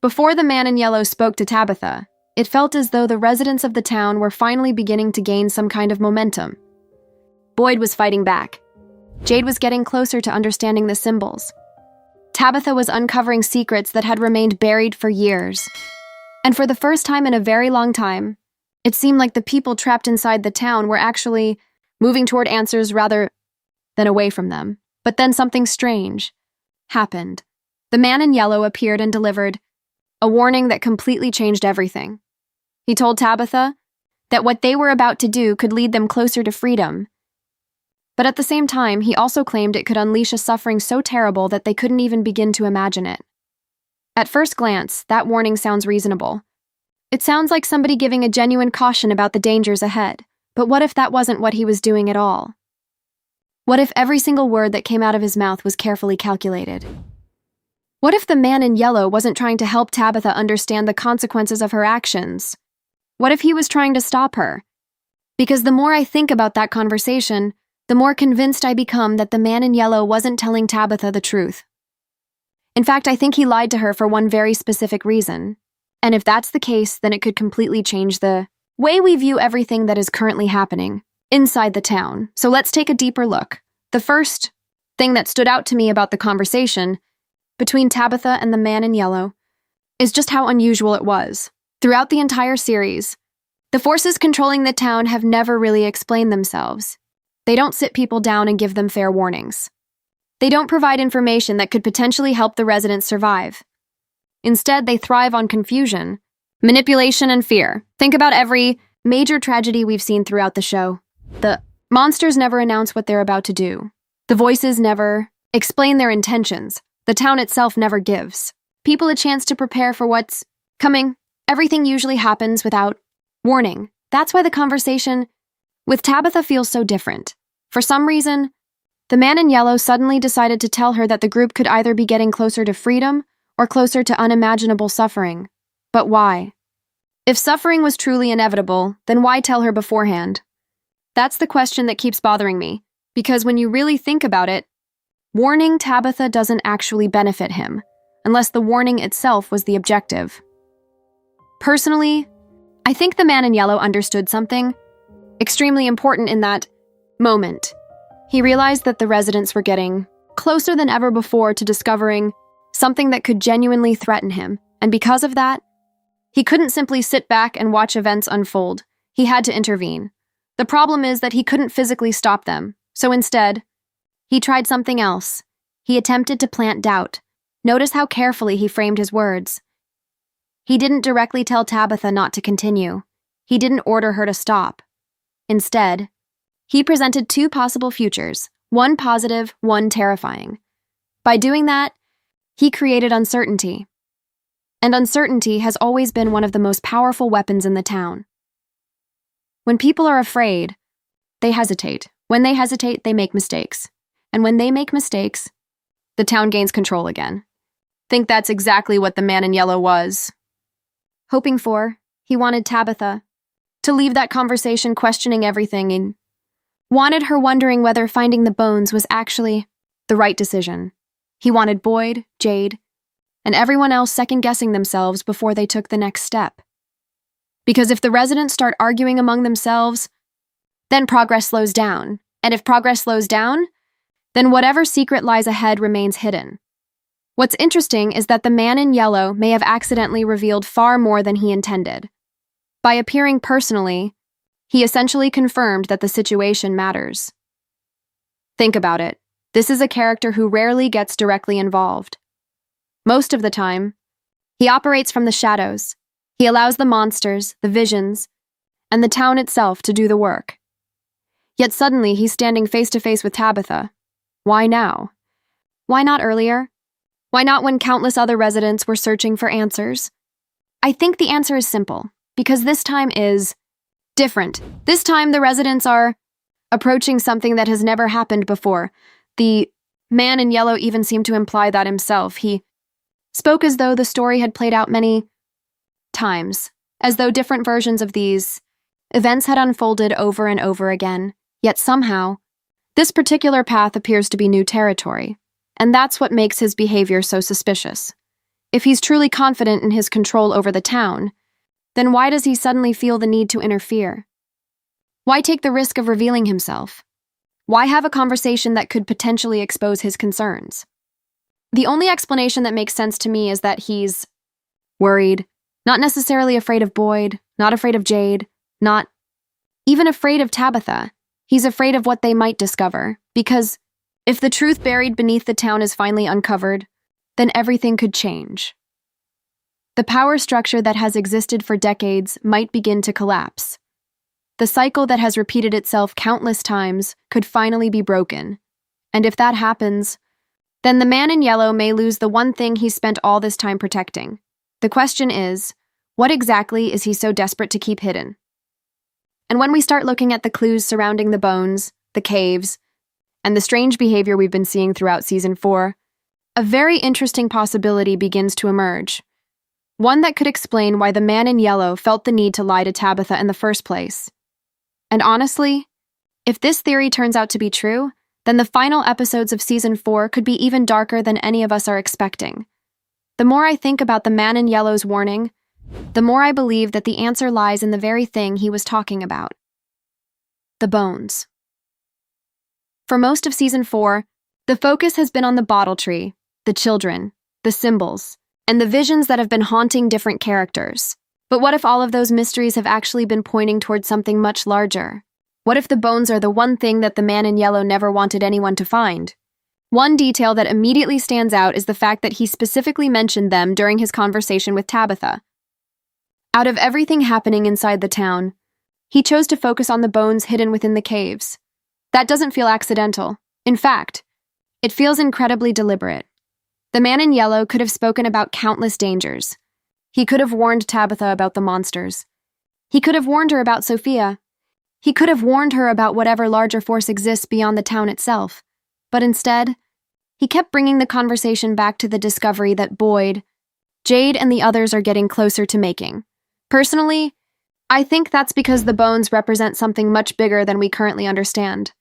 Before the man in yellow spoke to Tabitha, it felt as though the residents of the town were finally beginning to gain some kind of momentum. Boyd was fighting back. Jade was getting closer to understanding the symbols. Tabitha was uncovering secrets that had remained buried for years. And for the first time in a very long time, it seemed like the people trapped inside the town were actually moving toward answers rather than away from them. But then something strange happened. The man in yellow appeared and delivered a warning that completely changed everything. He told Tabitha that what they were about to do could lead them closer to freedom. But at the same time, he also claimed it could unleash a suffering so terrible that they couldn't even begin to imagine it. At first glance, that warning sounds reasonable. It sounds like somebody giving a genuine caution about the dangers ahead. But what if that wasn't what he was doing at all? What if every single word that came out of his mouth was carefully calculated? What if the man in yellow wasn't trying to help Tabitha understand the consequences of her actions? What if he was trying to stop her? Because the more I think about that conversation, the more convinced I become that the man in yellow wasn't telling Tabitha the truth. In fact, I think he lied to her for one very specific reason. And if that's the case, then it could completely change the way we view everything that is currently happening inside the town. So let's take a deeper look. The first thing that stood out to me about the conversation between Tabitha and the man in yellow is just how unusual it was. Throughout the entire series, the forces controlling the town have never really explained themselves. They don't sit people down and give them fair warnings. They don't provide information that could potentially help the residents survive. Instead, they thrive on confusion, manipulation, and fear. Think about every major tragedy we've seen throughout the show. The monsters never announce what they're about to do. The voices never explain their intentions. The town itself never gives people a chance to prepare for what's coming. Everything usually happens without warning. That's why the conversation with Tabitha feels so different. For some reason, the man in yellow suddenly decided to tell her that the group could either be getting closer to freedom or closer to unimaginable suffering. But why? If suffering was truly inevitable, then why tell her beforehand? That's the question that keeps bothering me, because when you really think about it, warning Tabitha doesn't actually benefit him, unless the warning itself was the objective. Personally, I think the man in yellow understood something extremely important in that moment. He realized that the residents were getting closer than ever before to discovering something that could genuinely threaten him, and because of that, he couldn't simply sit back and watch events unfold. He had to intervene. The problem is that he couldn't physically stop them, so instead, he tried something else. He attempted to plant doubt. Notice how carefully he framed his words. He didn't directly tell Tabitha not to continue. He didn't order her to stop. Instead, he presented two possible futures, one positive, one terrifying. By doing that, he created uncertainty. And uncertainty has always been one of the most powerful weapons in the town. When people are afraid, they hesitate. When they hesitate, they make mistakes. And when they make mistakes, the town gains control again. Think that's exactly what the man in yellow was hoping for. He wanted Tabitha to leave that conversation questioning everything and wanted her wondering whether finding the bones was actually the right decision. He wanted Boyd, Jade, and everyone else second-guessing themselves before they took the next step. Because if the residents start arguing among themselves, then progress slows down. And if progress slows down, then whatever secret lies ahead remains hidden. What's interesting is that the man in yellow may have accidentally revealed far more than he intended. By appearing personally, he essentially confirmed that the situation matters. Think about it. This is a character who rarely gets directly involved. Most of the time, he operates from the shadows. He allows the monsters, the visions, and the town itself to do the work. Yet suddenly he's standing face to face with Tabitha. Why now? Why not earlier? Why not when countless other residents were searching for answers? I think the answer is simple, because this time is different. This time the residents are approaching something that has never happened before. The man in yellow even seemed to imply that himself. He spoke as though the story had played out many times, as though different versions of these events had unfolded over and over again. Yet somehow, this particular path appears to be new territory, and that's what makes his behavior so suspicious. If he's truly confident in his control over the town, then why does he suddenly feel the need to interfere? Why take the risk of revealing himself? Why have a conversation that could potentially expose his concerns? The only explanation that makes sense to me is that he's worried, not necessarily afraid of Boyd, not afraid of Jade, not even afraid of Tabitha. He's afraid of what they might discover, because if the truth buried beneath the town is finally uncovered, then everything could change. The power structure that has existed for decades might begin to collapse. The cycle that has repeated itself countless times could finally be broken. And if that happens, then the man in yellow may lose the one thing he's spent all this time protecting. The question is, what exactly is he so desperate to keep hidden? And when we start looking at the clues surrounding the bones, the caves, and the strange behavior we've been seeing throughout Season 4, a very interesting possibility begins to emerge. One that could explain why the man in yellow felt the need to lie to Tabitha in the first place. And honestly, if this theory turns out to be true, then the final episodes of Season 4 could be even darker than any of us are expecting. The more I think about the man in yellow's warning, the more I believe that the answer lies in the very thing he was talking about. The bones. For most of Season 4, the focus has been on the bottle tree, the children, the symbols, and the visions that have been haunting different characters. But what if all of those mysteries have actually been pointing towards something much larger? What if the bones are the one thing that the man in yellow never wanted anyone to find? One detail that immediately stands out is the fact that he specifically mentioned them during his conversation with Tabitha. Out of everything happening inside the town, he chose to focus on the bones hidden within the caves. That doesn't feel accidental. In fact, it feels incredibly deliberate. The man in yellow could have spoken about countless dangers. He could have warned Tabitha about the monsters. He could have warned her about Sophia. He could have warned her about whatever larger force exists beyond the town itself. But instead, he kept bringing the conversation back to the discovery that Boyd, Jade, and the others are getting closer to making. Personally, I think that's because the bones represent something much bigger than we currently understand.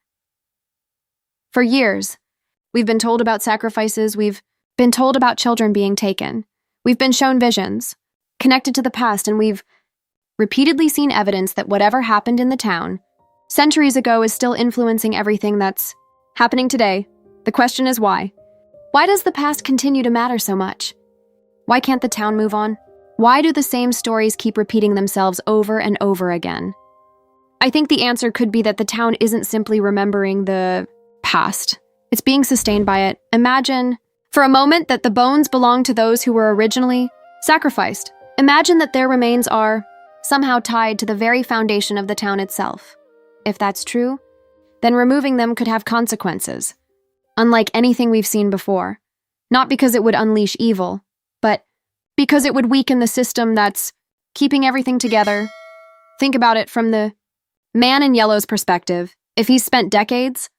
For years, we've been told about sacrifices, we've been told about children being taken, we've been shown visions connected to the past, and we've repeatedly seen evidence that whatever happened in the town centuries ago is still influencing everything that's happening today. The question is why? Why does the past continue to matter so much? Why can't the town move on? Why do the same stories keep repeating themselves over and over again? I think the answer could be that the town isn't simply remembering the past. It's being sustained by it. Imagine, for a moment, that the bones belong to those who were originally sacrificed. Imagine that their remains are somehow tied to the very foundation of the town itself. If that's true, then removing them could have consequences, unlike anything we've seen before. Not because it would unleash evil, but because it would weaken the system that's keeping everything together. Think about it from the man in yellow's perspective. If he's spent decades,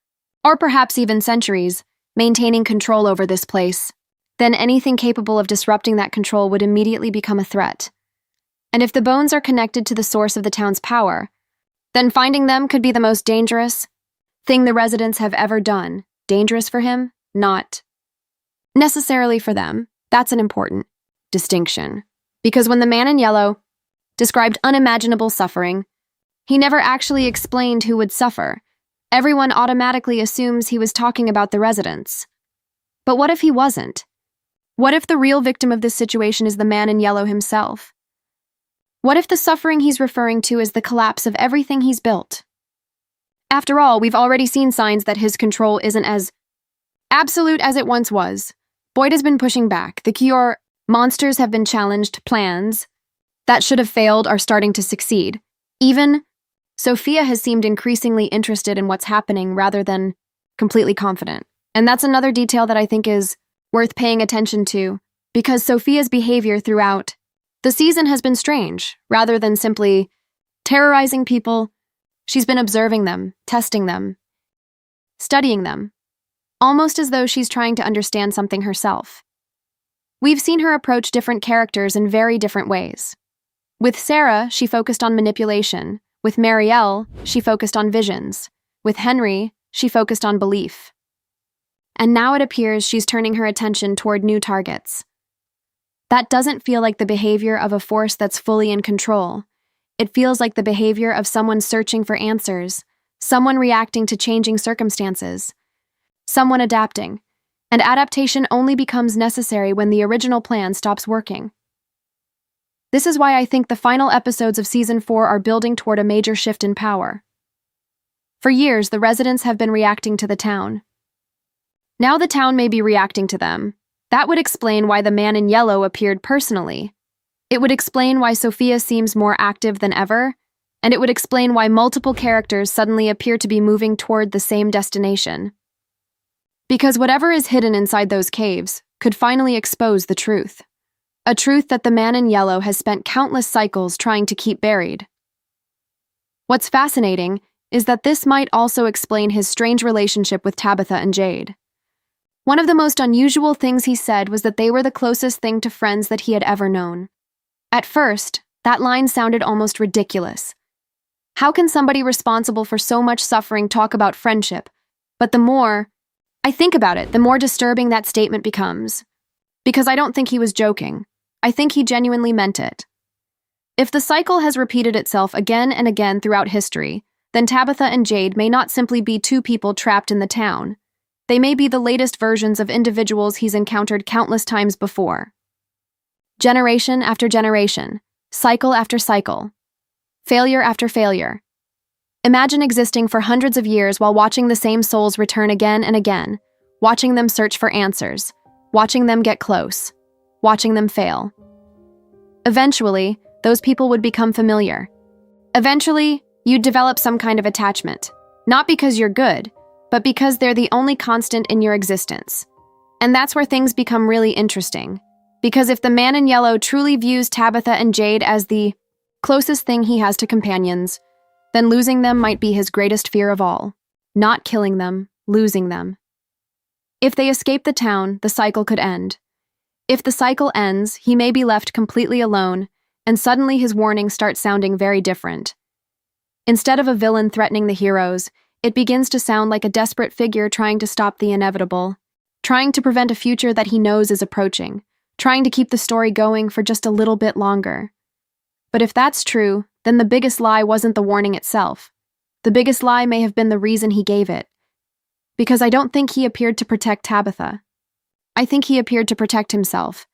or perhaps even centuries, maintaining control over this place, then anything capable of disrupting that control would immediately become a threat. And if the bones are connected to the source of the town's power, then finding them could be the most dangerous thing the residents have ever done. Dangerous for him? Not necessarily for them. That's an important distinction. Because when the man in yellow described unimaginable suffering, he never actually explained who would suffer. Everyone automatically assumes he was talking about the residents. But what if he wasn't? What if the real victim of this situation is the man in yellow himself? What if the suffering he's referring to is the collapse of everything he's built? After all, we've already seen signs that his control isn't as absolute as it once was. Boyd has been pushing back. The cure monsters have been challenged. Plans that should have failed are starting to succeed. Even Sophia has seemed increasingly interested in what's happening rather than completely confident. And that's another detail that I think is worth paying attention to, because Sophia's behavior throughout the season has been strange. Rather than simply terrorizing people, she's been observing them, testing them, studying them, almost as though she's trying to understand something herself. We've seen her approach different characters in very different ways. With Sarah, she focused on manipulation. With Marielle, she focused on visions. With Henry, she focused on belief. And now it appears she's turning her attention toward new targets. That doesn't feel like the behavior of a force that's fully in control. It feels like the behavior of someone searching for answers, someone reacting to changing circumstances, someone adapting. And adaptation only becomes necessary when the original plan stops working. This is why I think the final episodes of Season 4 are building toward a major shift in power. For years, the residents have been reacting to the town. Now the town may be reacting to them. That would explain why the man in yellow appeared personally. It would explain why Sophia seems more active than ever, and it would explain why multiple characters suddenly appear to be moving toward the same destination. Because whatever is hidden inside those caves could finally expose the truth. A truth that the man in yellow has spent countless cycles trying to keep buried. What's fascinating is that this might also explain his strange relationship with Tabitha and Jade. One of the most unusual things he said was that they were the closest thing to friends that he had ever known. At first, that line sounded almost ridiculous. How can somebody responsible for so much suffering talk about friendship? But the more I think about it, the more disturbing that statement becomes. Because I don't think he was joking. I think he genuinely meant it. If the cycle has repeated itself again and again throughout history, then Tabitha and Jade may not simply be two people trapped in the town. They may be the latest versions of individuals he's encountered countless times before. Generation after generation, cycle after cycle, failure after failure. Imagine existing for hundreds of years while watching the same souls return again and again, watching them search for answers, watching them get close, watching them fail. Eventually, those people would become familiar. Eventually, you'd develop some kind of attachment, not because you're good, but because they're the only constant in your existence. And that's where things become really interesting. Because if the man in yellow truly views Tabitha and Jade as the closest thing he has to companions, then losing them might be his greatest fear of all. Not killing them, losing them. If they escape the town, the cycle could end. If the cycle ends, he may be left completely alone, and suddenly his warnings start sounding very different. Instead of a villain threatening the heroes, it begins to sound like a desperate figure trying to stop the inevitable, trying to prevent a future that he knows is approaching, trying to keep the story going for just a little bit longer. But if that's true, then the biggest lie wasn't the warning itself. The biggest lie may have been the reason he gave it. Because I don't think he appeared to protect Tabitha. I think he appeared to protect himself.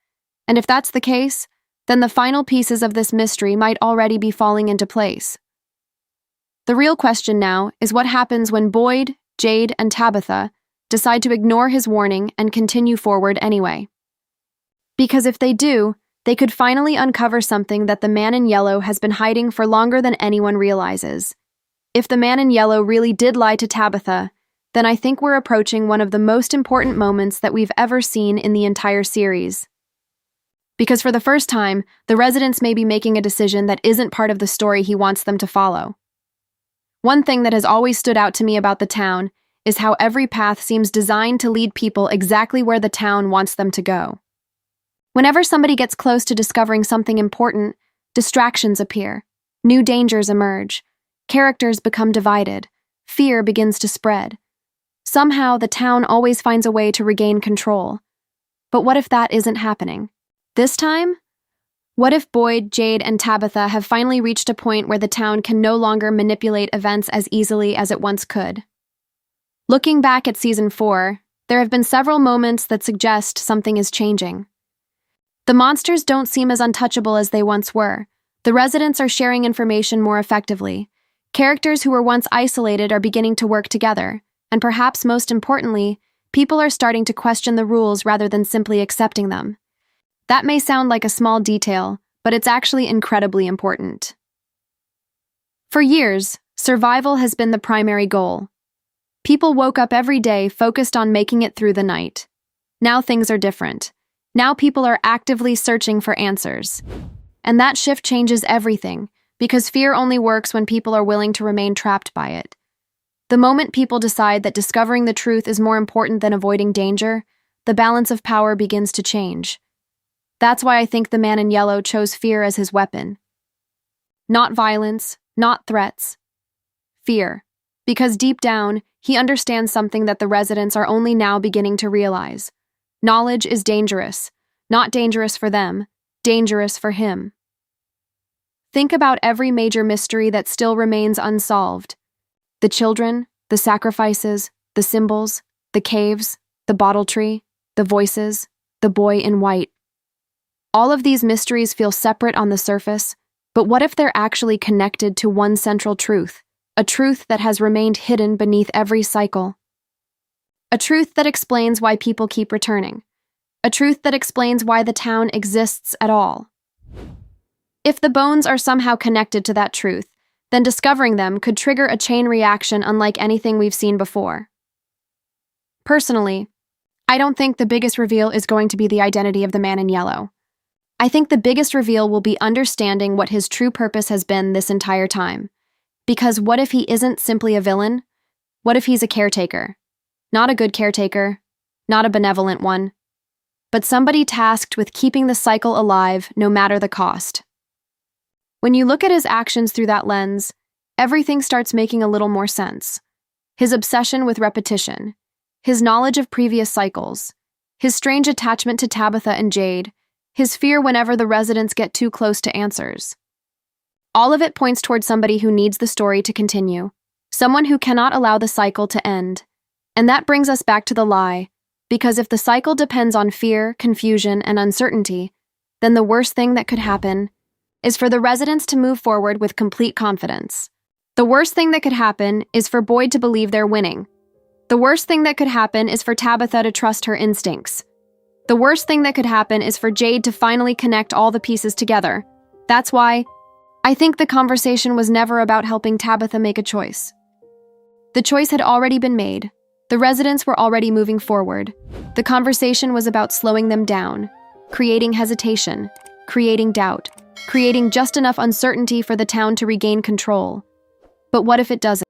And if that's the case, then the final pieces of this mystery might already be falling into place. The real question now is what happens when Boyd, Jade, and Tabitha decide to ignore his warning and continue forward anyway. Because if they do, they could finally uncover something that the man in yellow has been hiding for longer than anyone realizes. If the man in yellow really did lie to Tabitha, then I think we're approaching one of the most important moments that we've ever seen in the entire series. Because for the first time, the residents may be making a decision that isn't part of the story he wants them to follow. One thing that has always stood out to me about the town is how every path seems designed to lead people exactly where the town wants them to go. Whenever somebody gets close to discovering something important, distractions appear, new dangers emerge, characters become divided, fear begins to spread. Somehow, the town always finds a way to regain control. But what if that isn't happening? This time? What if Boyd, Jade, and Tabitha have finally reached a point where the town can no longer manipulate events as easily as it once could? Looking back at Season 4, there have been several moments that suggest something is changing. The monsters don't seem as untouchable as they once were. The residents are sharing information more effectively. Characters who were once isolated are beginning to work together. And perhaps most importantly, people are starting to question the rules rather than simply accepting them. That may sound like a small detail, but it's actually incredibly important. For years, survival has been the primary goal. People woke up every day focused on making it through the night. Now things are different. Now people are actively searching for answers. And that shift changes everything, because fear only works when people are willing to remain trapped by it. The moment people decide that discovering the truth is more important than avoiding danger, the balance of power begins to change. That's why I think the man in yellow chose fear as his weapon. Not violence, not threats. Fear. Because deep down, he understands something that the residents are only now beginning to realize. Knowledge is dangerous. Not dangerous for them, dangerous for him. Think about every major mystery that still remains unsolved. The children, the sacrifices, the symbols, the caves, the bottle tree, the voices, the boy in white. All of these mysteries feel separate on the surface, but what if they're actually connected to one central truth, a truth that has remained hidden beneath every cycle? A truth that explains why people keep returning. A truth that explains why the town exists at all. If the bones are somehow connected to that truth, then discovering them could trigger a chain reaction unlike anything we've seen before. Personally, I don't think the biggest reveal is going to be the identity of the man in yellow. I think the biggest reveal will be understanding what his true purpose has been this entire time. Because what if he isn't simply a villain? What if he's a caretaker? Not a good caretaker, not a benevolent one, but somebody tasked with keeping the cycle alive no matter the cost. When you look at his actions through that lens, everything starts making a little more sense. His obsession with repetition, his knowledge of previous cycles, his strange attachment to Tabitha and Jade, his fear whenever the residents get too close to answers. All of it points toward somebody who needs the story to continue, someone who cannot allow the cycle to end. And that brings us back to the lie, because if the cycle depends on fear, confusion, and uncertainty, then the worst thing that could happen is for the residents to move forward with complete confidence. The worst thing that could happen is for Boyd to believe they're winning. The worst thing that could happen is for Tabitha to trust her instincts. The worst thing that could happen is for Jade to finally connect all the pieces together. That's why I think the conversation was never about helping Tabitha make a choice. The choice had already been made. The residents were already moving forward. The conversation was about slowing them down, creating hesitation, creating doubt, creating just enough uncertainty for the town to regain control. But what if it doesn't?